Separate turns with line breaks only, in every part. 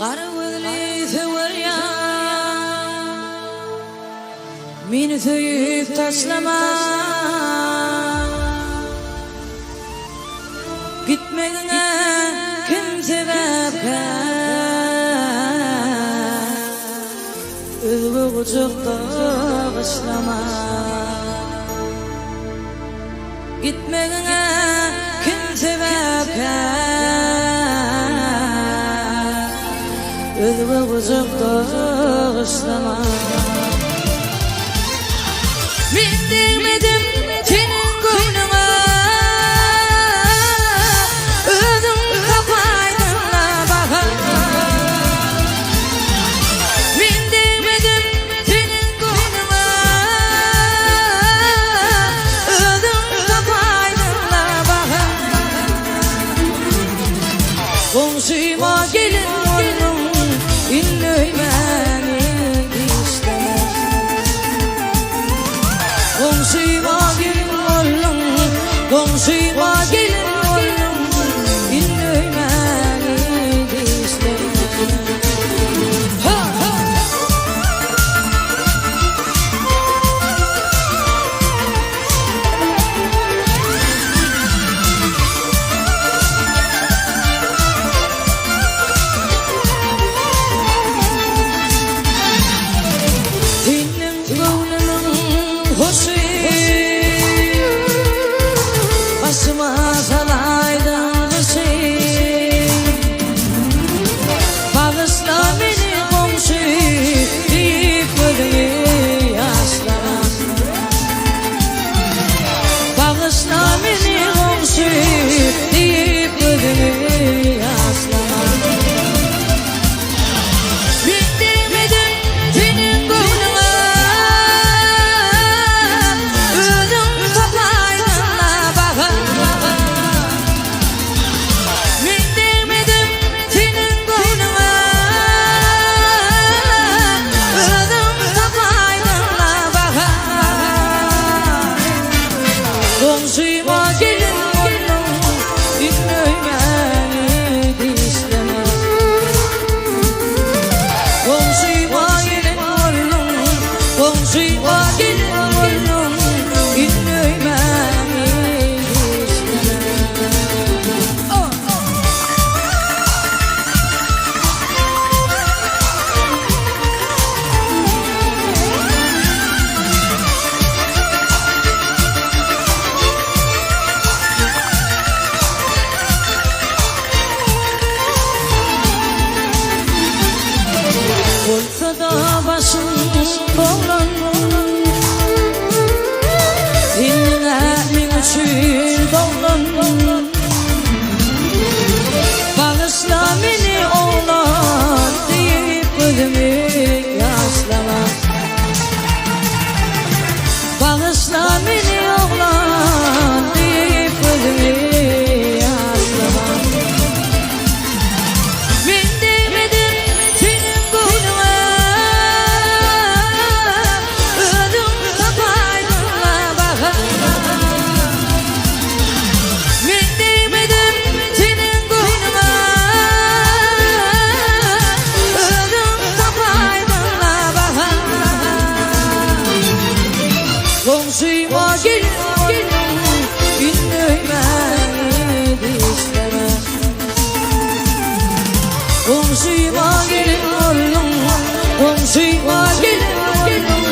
Qara gözli severya meni söyüp taşlama gitmegine kim sebepke özgü kucakta başlama gitmegine kim sebepke özgü kucakta başlama min değmedim senin koynuna özüm kapaydınla bakar min değmedim senin koynuna özüm kapaydınla bakar komşuma gelin oğlum inleymeni istemez komşuma gelin oğlum komşuma gelin oğlum inleymeni istemez ha ha başıma salaydın şey bağışla beni komşu deyip gözünü yaşlama bağışla beni komşu deyip gözünü yaşlama bitmedim senin koynuna özüm kapaydınla bakar bitmedim senin koynuna özüm kapaydınla bakar komşuma gelin oğlum dinleymeni istemez komşuma gelin oğlum komşuma gelin oğlum dinleymeni istemez olsa da başım boğulan dinle min için doğulan bağışla beni oğlan deyip gözümü yaşlama bağışla beni oğlan deyip gözümü yaşlama min demedim senin koynuna özüm kapaydınla bakar min demedim senin koynuna özüm kapaydınla bakar komşuma gelin oğlum dinleymeni istemez komşuma gelin oğlum komşuma gelin oğlum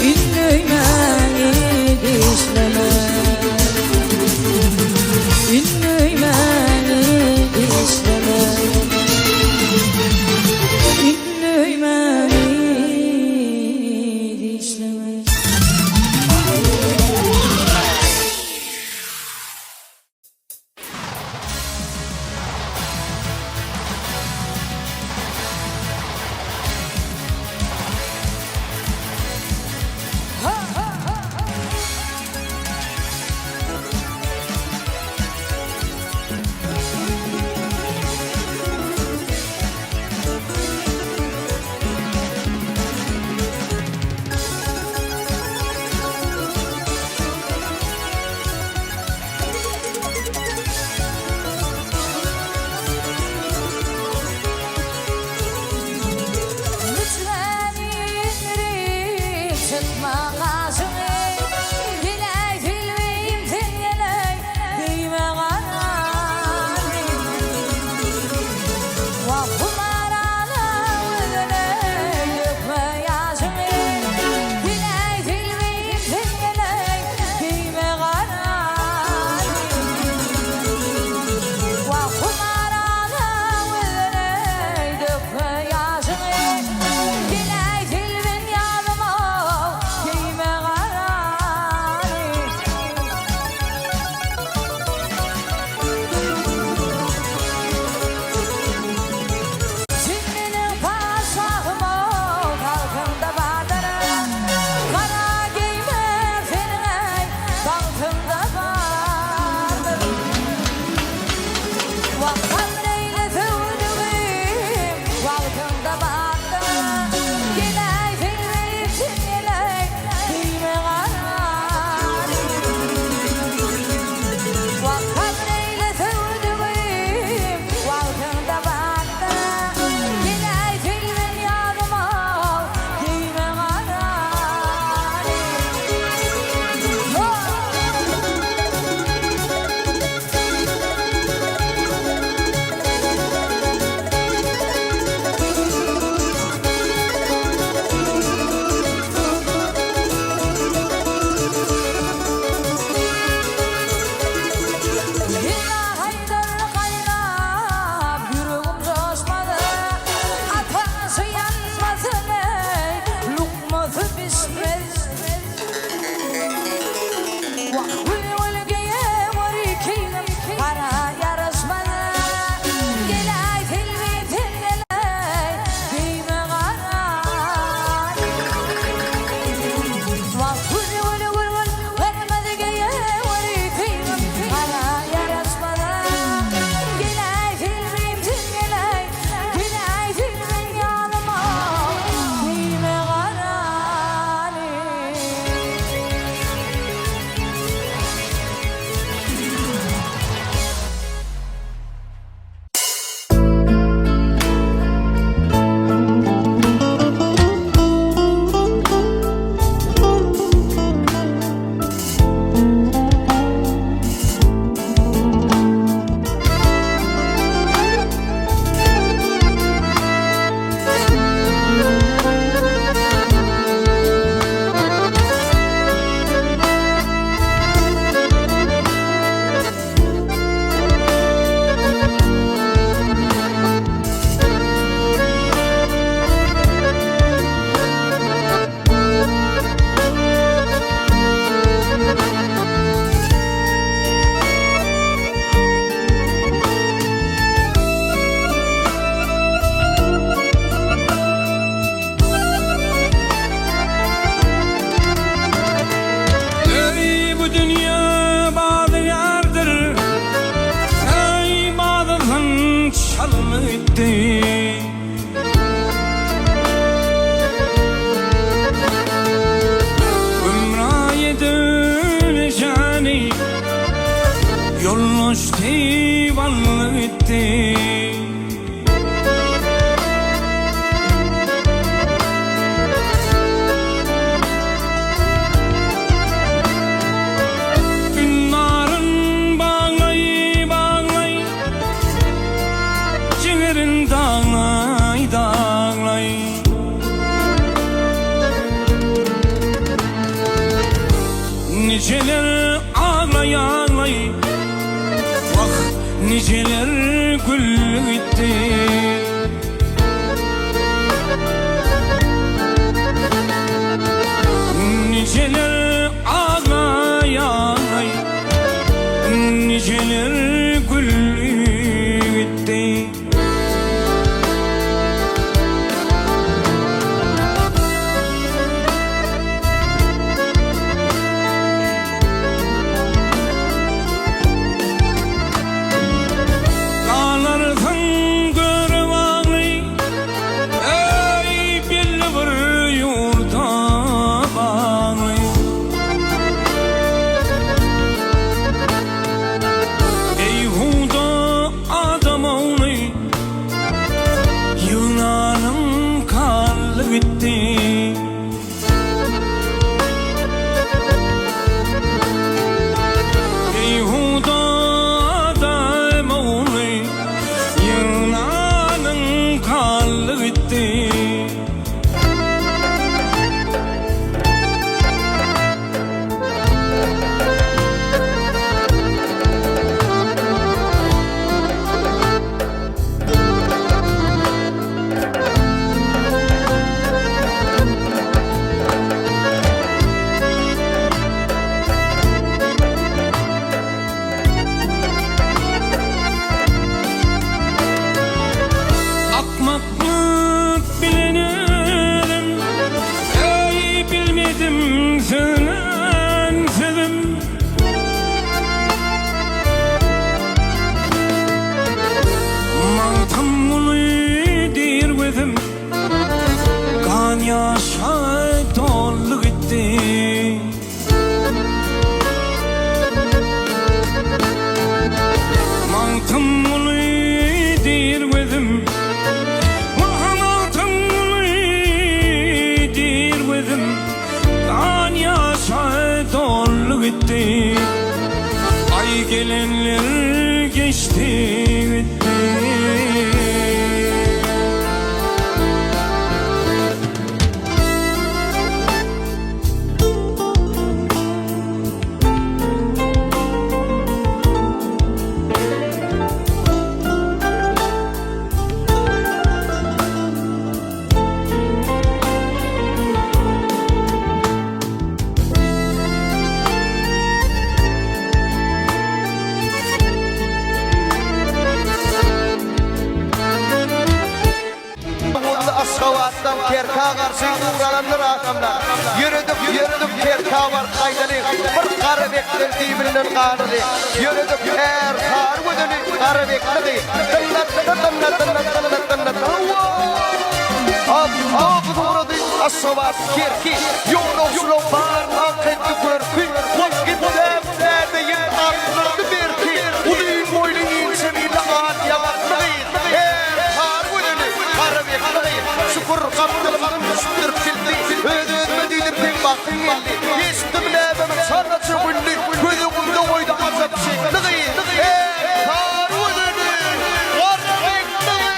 dinleymeni istemez dinleymeni istemez dinleymeni istemez
gitti. Ömrüye döneceğini yolloş divanlı gitti. Niceler ağlay ağlay, vah niceler gül gitti. Niceler ağlay ağlay, niceler gül gitti. Bitti. Beyhuda adam oğlu Yunan'ın kanlı gitti. Yaşa dolu gitti. Mantım ulu dirvedim, mantım ulu dirvedim. Kan yaşa dolu gitti. Ay gelenler geçti gitti.
Aşkavattan kerka karşı uğralanır adamlar. Yürüdük kerka var kaydını. Bir karı bekler birbirinden karıdı. Yürüdük her kar vüdünü karı bekledi. Ağzı uğradı aşkavat kerki. Yoğun var akıntı körkü. Vakit deflerde yer aklırdı berki. Uluyun boylu inseviyle ağır yalanlığı. Her kar vüdünü karı bekledi. Şükür kaptırmanın üstür kildi. Ödülmediğidir pek baktın geldi. Yestim lebemim sanatçı günlü. Gözümde oydu azap şekli. Kar vüdünü karı bekledi.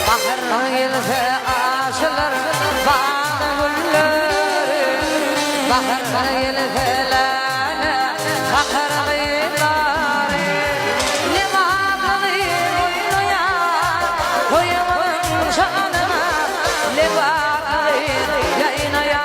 Bahar gelse aşılar bana gülleri. Bahar gelse lale bakar gıyları. Ne bağlı oynuya koyamın şanına. Ne bağlı yayınaya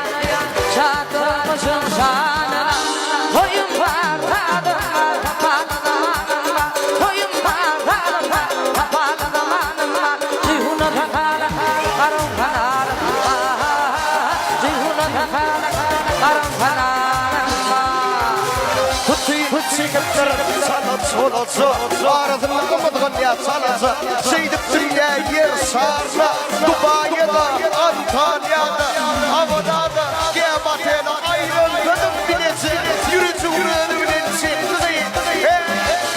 çekipdir sanat solası arasında kımıdığın ya salası Seydip dünya yer sarsa Dubai'da Antalya'da Avrupa'da Gematena ayrıldım bilesi Yürütü bilensin kızıyım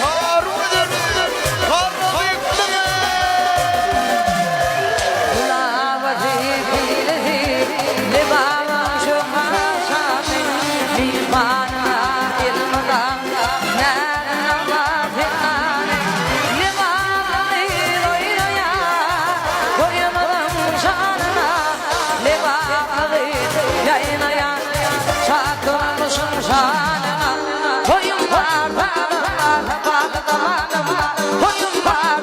Harun'dur Harun'dur
Ulavati filesi Libama şuhasami Limana ilmada Nâna vâzinâne Limani doyuya Koyamadım şanına Limani yayınaya Çakılmışım şanına Koyun var tapalı damanıma Koyun var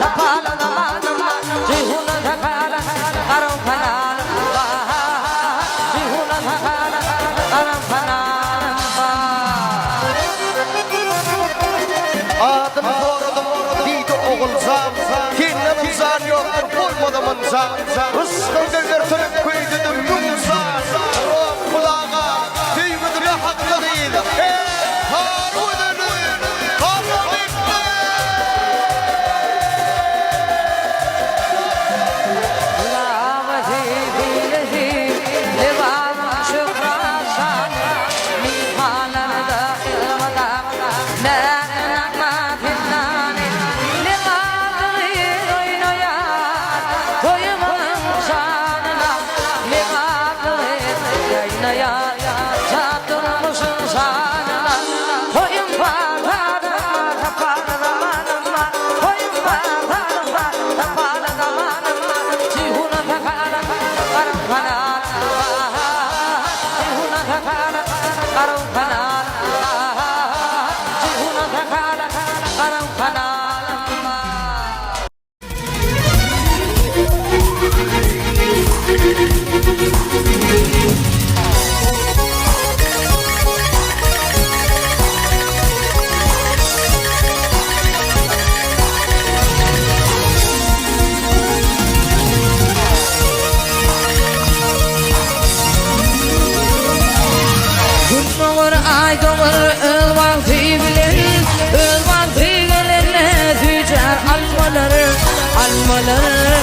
tapalı damanıma Cihuna takala karam kanalımda Cihuna takala karam kanalımda
Adım doğradım deydi oğulzam Kendim zan yoktur koymadımın zan Rıskın delirtinin köydüdüm yumzan Kulağa tüygüdüme haklı değil Harun'dur Harun'dur
Ulavati filesi Libama şuhasami Limana ilmada Nâna vâzinâne Limani doyuya Koyamadım şanına Limani yayınaya Çakılmışım şanına Koyun var tapalı damanıma Koyun var tapalı damanıma Cihuna takala karam kanalımda Cihuna takala karam kanalımda Cihuna takala karam kanalımda Gün doğur ay doğur öl vakti bilir Öl vakti gelir tücer almaları Almaları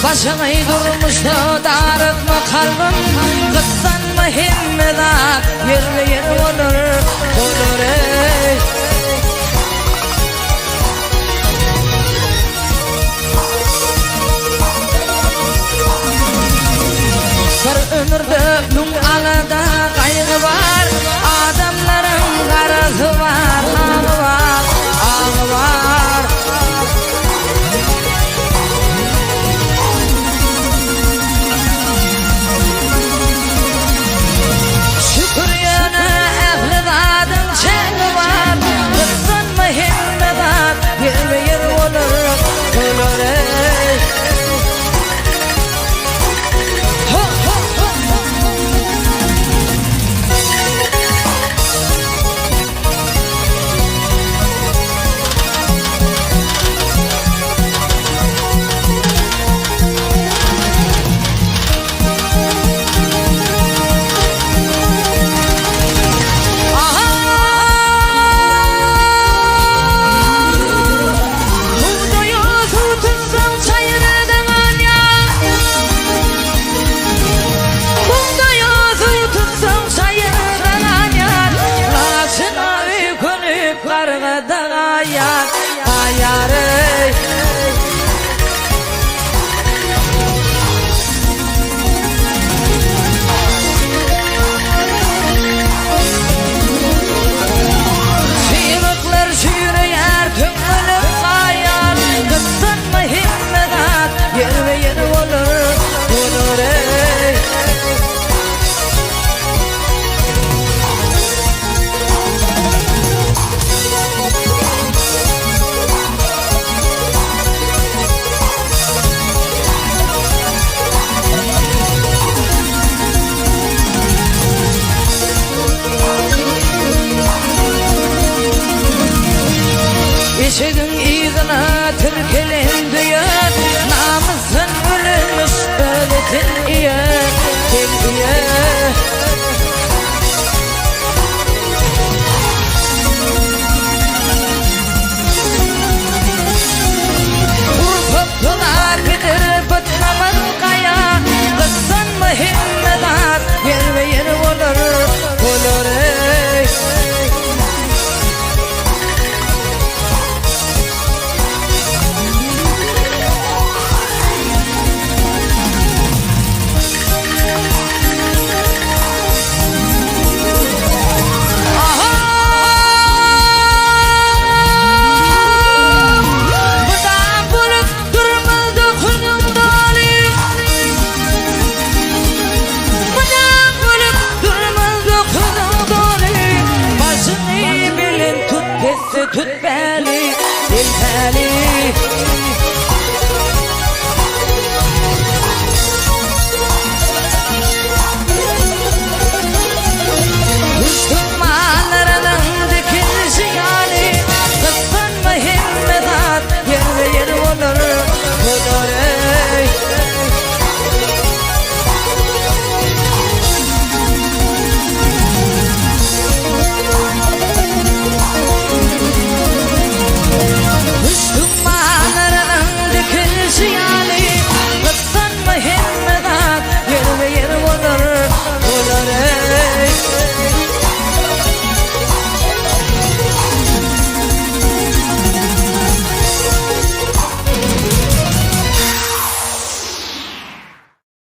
Başımı durmuştu darıtma kalbim Kıssanma himmeler Yerle yer olur